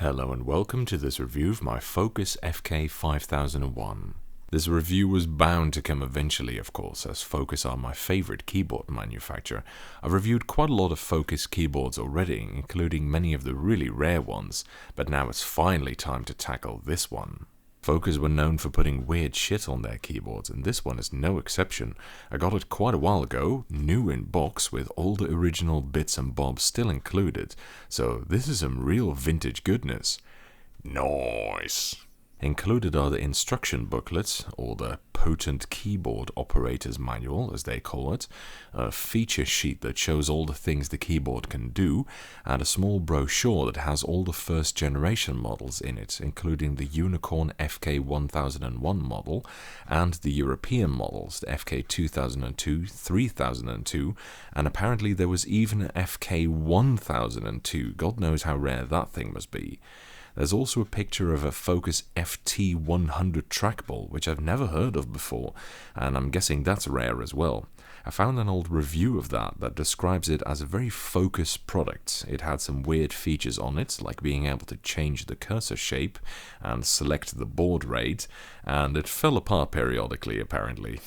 Hello and welcome to this review of my Focus FK-5001. This review was bound to come eventually, of course, as Focus are my favorite keyboard manufacturer. I've reviewed quite a lot of Focus keyboards already, including many of the really rare ones, but now it's finally time to tackle this one. Focus were known for putting weird shit on their keyboards, and this one is no exception. I got it quite a while ago, new in box with all the original bits and bobs still included, so this is some real vintage goodness. Nice! Included are the instruction booklets, or the Potent Keyboard Operator's Manual, as they call it, a feature sheet that shows all the things the keyboard can do, and a small brochure that has all the first generation models in it, including the Unicorn FK-5001 model, and the European models, the FK-2002, 3002, and apparently there was even an FK-1002, God knows how rare that thing must be. There's also a picture of a Focus FT100 trackball, which I've never heard of before, and I'm guessing that's rare as well. I found an old review of that describes it as a very Focus product. It had some weird features on it, like being able to change the cursor shape and select the baud rate, and it fell apart periodically, apparently.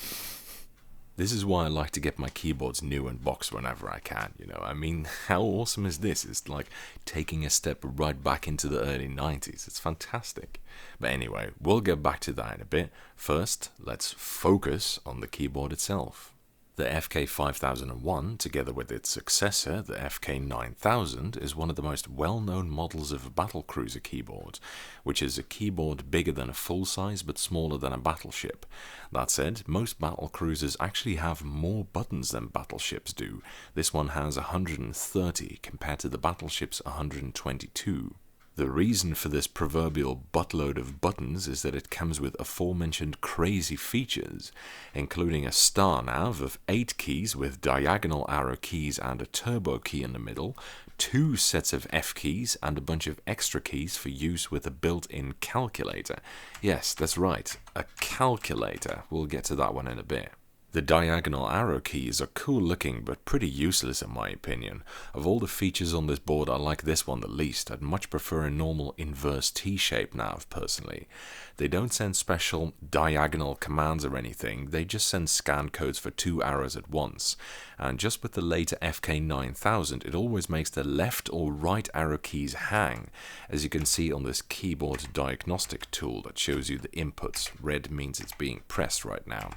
This is why I like to get my keyboards new in box whenever I can, you know. I mean, how awesome is this? It's like taking a step right back into the early 90s. It's fantastic. But anyway, we'll get back to that in a bit. First, let's focus on the keyboard itself. The FK-5001, together with its successor, the FK-9000, is one of the most well-known models of a Battlecruiser keyboard, which is a keyboard bigger than a full-size but smaller than a battleship. That said, most Battlecruisers actually have more buttons than battleships do. This one has 130 compared to the battleship's 122. The reason for this proverbial buttload of buttons is that it comes with aforementioned crazy features, including a star nav of 8 keys with diagonal arrow keys and a turbo key in the middle, 2 sets of F keys, and a bunch of extra keys for use with a built-in calculator. Yes, that's right, a calculator. We'll get to that one in a bit. The diagonal arrow keys are cool looking but pretty useless in my opinion. Of all the features on this board, I like this one the least. I'd much prefer a normal inverse T-shape nav personally. They don't send special diagonal commands or anything, they just send scan codes for 2 arrows at once. And just with the later FK-9000, it always makes the left or right arrow keys hang, as you can see on this keyboard diagnostic tool that shows you the inputs. Red means it's being pressed right now.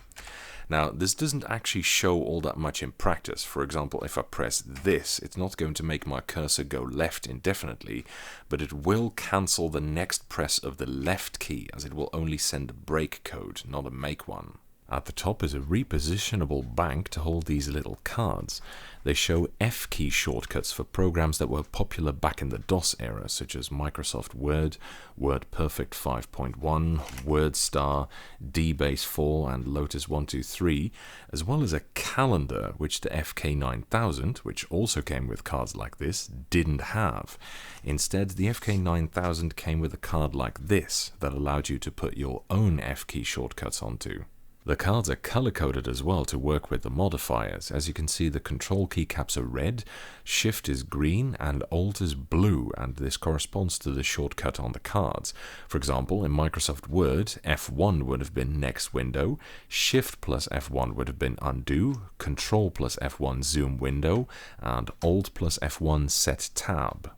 Now, this doesn't actually show all that much in practice. For example, if I press this, it's not going to make my cursor go left indefinitely, but it will cancel the next press of the left key, as it will only send a break code, not a make one. At the top is a repositionable bank to hold these little cards. They show F key shortcuts for programs that were popular back in the DOS era, such as Microsoft Word, WordPerfect 5.1, WordStar, DBase 4, and Lotus 123, as well as a calendar, which the FK-9000, which also came with cards like this, didn't have. Instead, the FK-9000 came with a card like this that allowed you to put your own F key shortcuts onto. The cards are color-coded as well to work with the modifiers. As you can see, the control keycaps are red, shift is green, and alt is blue, and this corresponds to the shortcut on the cards. For example, in Microsoft Word, F1 would have been next window, shift plus F1 would have been undo, control plus F1 zoom window, and alt plus F1 set tab.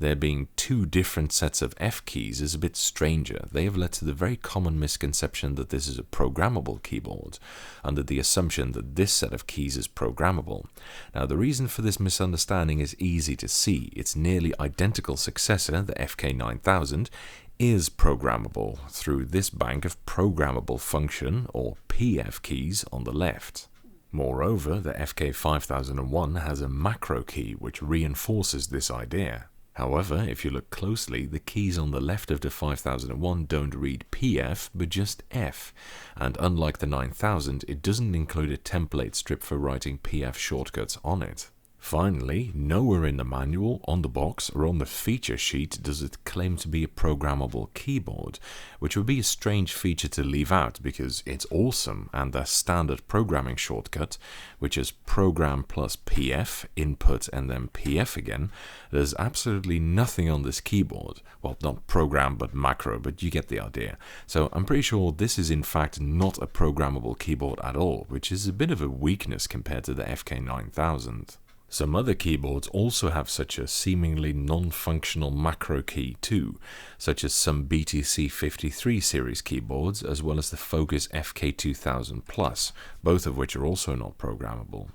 There being 2 different sets of F keys is a bit stranger. They have led to the very common misconception that this is a programmable keyboard, under the assumption that this set of keys is programmable. Now, the reason for this misunderstanding is easy to see. Its nearly identical successor, the FK-9000, is programmable through this bank of programmable function, or PF keys, on the left. Moreover, the FK-5001 has a macro key which reinforces this idea. However, if you look closely, the keys on the left of the 5001 don't read PF, but just F, and unlike the 9000, it doesn't include a template strip for writing PF shortcuts on it. Finally, nowhere in the manual, on the box, or on the feature sheet does it claim to be a programmable keyboard, which would be a strange feature to leave out because it's awesome, and their standard programming shortcut, which is program plus PF, input and then PF again, there's absolutely nothing on this keyboard. Well, not program but macro, but you get the idea. So I'm pretty sure this is in fact not a programmable keyboard at all, which is a bit of a weakness compared to the FK-9000. Some other keyboards also have such a seemingly non-functional macro key too, such as some BTC53 series keyboards, as well as the Focus FK-2000 Plus, both of which are also not programmable.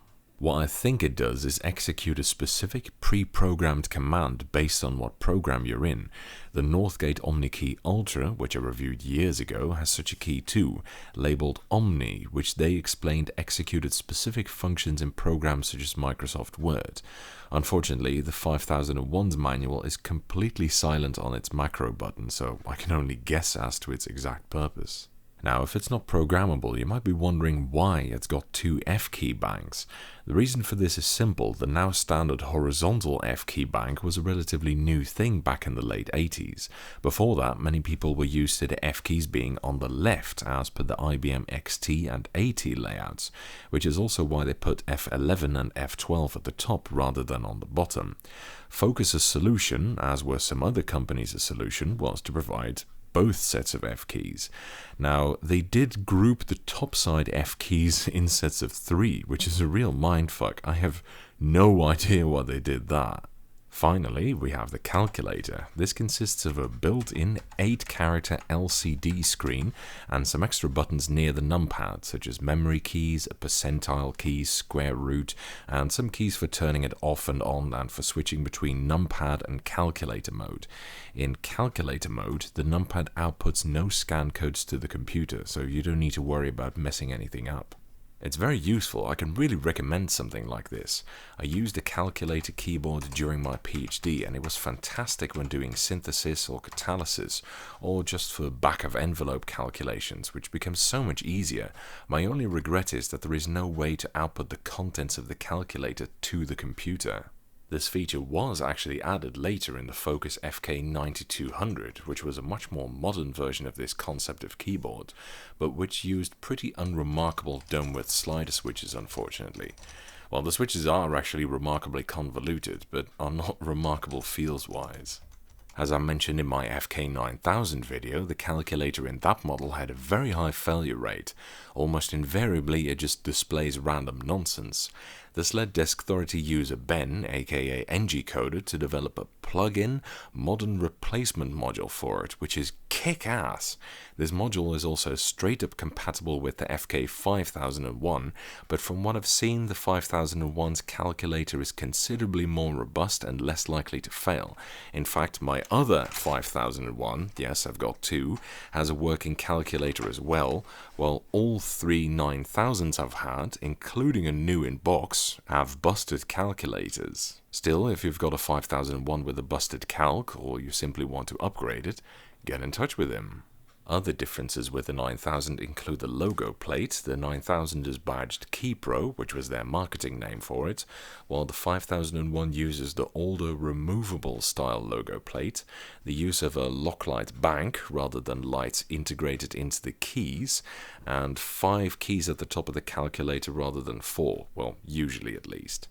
What I think it does is execute a specific pre-programmed command based on what program you're in. The Northgate OmniKey Ultra, which I reviewed years ago, has such a key too, labeled Omni, which they explained executed specific functions in programs such as Microsoft Word. Unfortunately, the 5001's manual is completely silent on its macro button, so I can only guess as to its exact purpose. Now, if it's not programmable, you might be wondering why it's got two F key banks. The reason for this is simple. The now standard horizontal F key bank was a relatively new thing back in the late 80s. Before that, many people were used to the F keys being on the left as per the IBM XT and AT layouts, which is also why they put F11 and F12 at the top rather than on the bottom. Focus's solution, as were some other companies' solution, was to provide both sets of F keys. Now, they did group the top side F keys in sets of 3, which is a real mindfuck. I have no idea why they did that. Finally, we have the calculator. This consists of a built-in 8-character LCD screen and some extra buttons near the numpad, such as memory keys, a percentile key, square root, and some keys for turning it off and on and for switching between numpad and calculator mode. In calculator mode, the numpad outputs no scan codes to the computer, so you don't need to worry about messing anything up. It's very useful. I can really recommend something like this. I used a calculator keyboard during my PhD and it was fantastic when doing synthesis or catalysis or just for back of envelope calculations, which becomes so much easier. My only regret is that there is no way to output the contents of the calculator to the computer. This feature was actually added later in the Focus FK-9200, which was a much more modern version of this concept of keyboard, but which used pretty unremarkable dome-width slider switches, unfortunately. Well, the switches are actually remarkably convoluted, but are not remarkable feels-wise. As I mentioned in my FK-9000 video, the calculator in that model had a very high failure rate. Almost invariably it just displays random nonsense. This led Deskthority user Ben, aka ngCoder, to develop a plug-in modern replacement module for it, which is kick-ass. This module is also straight up compatible with the FK-5001, but from what I've seen, the 5001's calculator is considerably more robust and less likely to fail. In fact, my other 5001, yes, I've got two, has a working calculator as well, while all three 9000s I've had, including a new in box, have busted calculators. Still, if you've got a 5001 with a busted calc, or you simply want to upgrade it, get in touch with him. Other differences with the 9000 include the logo plate. The 9000 is badged KeyPro, which was their marketing name for it, while the 5001 uses the older removable style logo plate, the use of a Locklight bank rather than lights integrated into the keys, and 5 keys at the top of the calculator rather than 4, well, usually at least.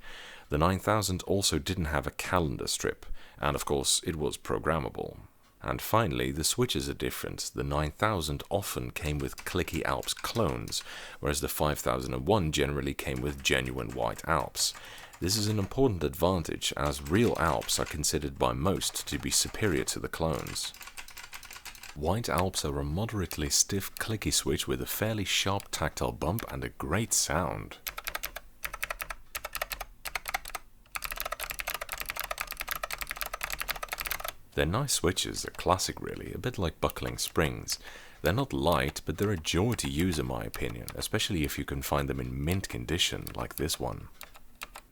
The 9000 also didn't have a calendar strip, and of course it was programmable. And finally, the switches are different. The 9000 often came with clicky Alps clones, whereas the 5001 generally came with genuine white Alps. This is an important advantage, as real Alps are considered by most to be superior to the clones. White Alps are a moderately stiff clicky switch with a fairly sharp tactile bump and a great sound. They're nice switches, they're classic really, a bit like buckling springs. They're not light, but they're a joy to use in my opinion, especially if you can find them in mint condition, like this one.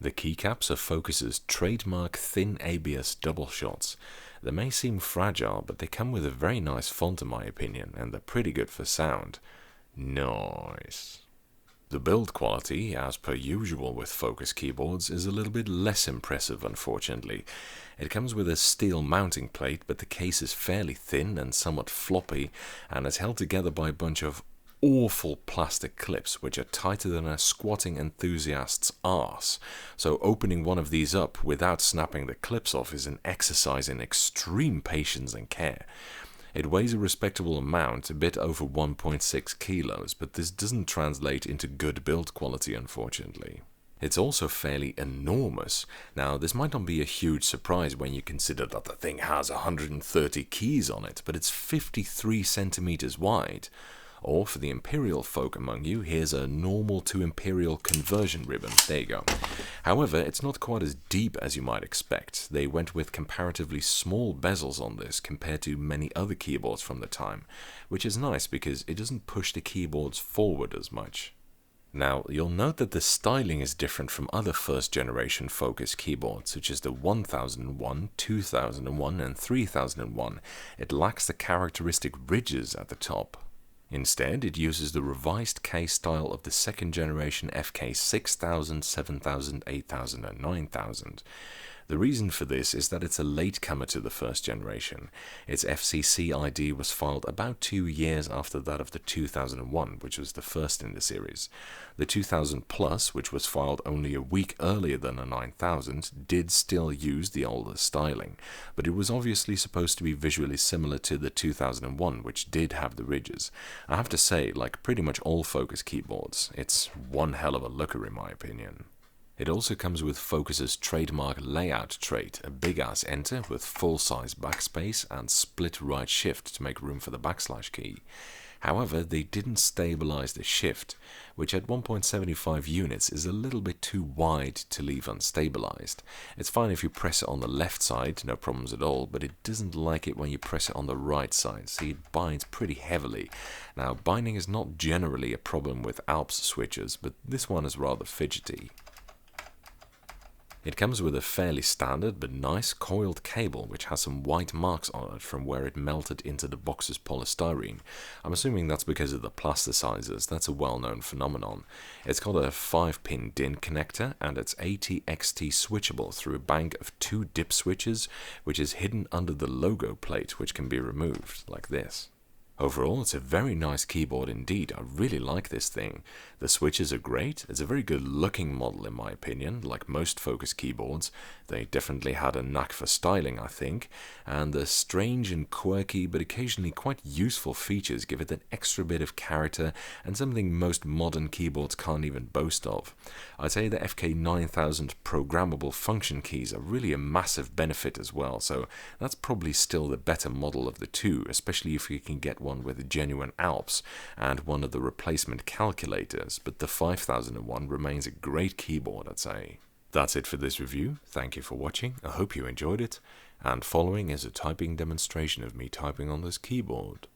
The keycaps are Focus's trademark thin ABS double shots. They may seem fragile, but they come with a very nice font in my opinion, and they're pretty good for sound. Nice. The build quality, as per usual with Focus keyboards, is a little bit less impressive, unfortunately. It comes with a steel mounting plate, but the case is fairly thin and somewhat floppy, and is held together by a bunch of awful plastic clips, which are tighter than a squatting enthusiast's arse. So opening one of these up without snapping the clips off is an exercise in extreme patience and care. It weighs a respectable amount, a bit over 1.6 kilos, but this doesn't translate into good build quality, unfortunately. It's also fairly enormous. Now, this might not be a huge surprise when you consider that the thing has 130 keys on it, but it's 53 centimeters wide. Or, for the Imperial folk among you, here's a normal to Imperial conversion ribbon. There you go. However, it's not quite as deep as you might expect. They went with comparatively small bezels on this compared to many other keyboards from the time, which is nice because it doesn't push the keyboards forward as much. Now, you'll note that the styling is different from other first-generation Focus keyboards, such as the 1001, 2001, and 3001. It lacks the characteristic ridges at the top. Instead, it uses the revised case style of the second generation FK-5000, 7000, 8000, and 9000. The reason for this is that it's a latecomer to the first generation. Its FCC ID was filed about 2 years after that of the 2001, which was the first in the series. The 2000 Plus, which was filed only a week earlier than the 9000, did still use the older styling, but it was obviously supposed to be visually similar to the 2001, which did have the ridges. I have to say, like pretty much all Focus keyboards, it's one hell of a looker in my opinion. It also comes with Focus's trademark layout trait, a big-ass enter with full-size backspace and split right shift to make room for the backslash key. However, they didn't stabilize the shift, which at 1.75 units is a little bit too wide to leave unstabilized. It's fine if you press it on the left side, no problems at all, but it doesn't like it when you press it on the right side, so it binds pretty heavily. Now, binding is not generally a problem with Alps switches, but this one is rather fidgety. It comes with a fairly standard but nice coiled cable which has some white marks on it from where it melted into the box's polystyrene. I'm assuming that's because of the plasticizers. That's a well-known phenomenon. It's got a 5-pin DIN connector and it's AT-XT switchable through a bank of 2 dip switches which is hidden under the logo plate, which can be removed like this. Overall, it's a very nice keyboard indeed. I really like this thing. The switches are great. It's a very good looking model in my opinion, like most Focus keyboards. They definitely had a knack for styling, I think, and the strange and quirky but occasionally quite useful features give it an extra bit of character and something most modern keyboards can't even boast of. I'd say the FK-9000 programmable function keys are really a massive benefit as well, so that's probably still the better model of the two, especially if you can get one with a genuine Alps and one of the replacement calculators, but the 5001 remains a great keyboard, I'd say. That's it for this review. Thank you for watching. I hope you enjoyed it, and following is a typing demonstration of me typing on this keyboard.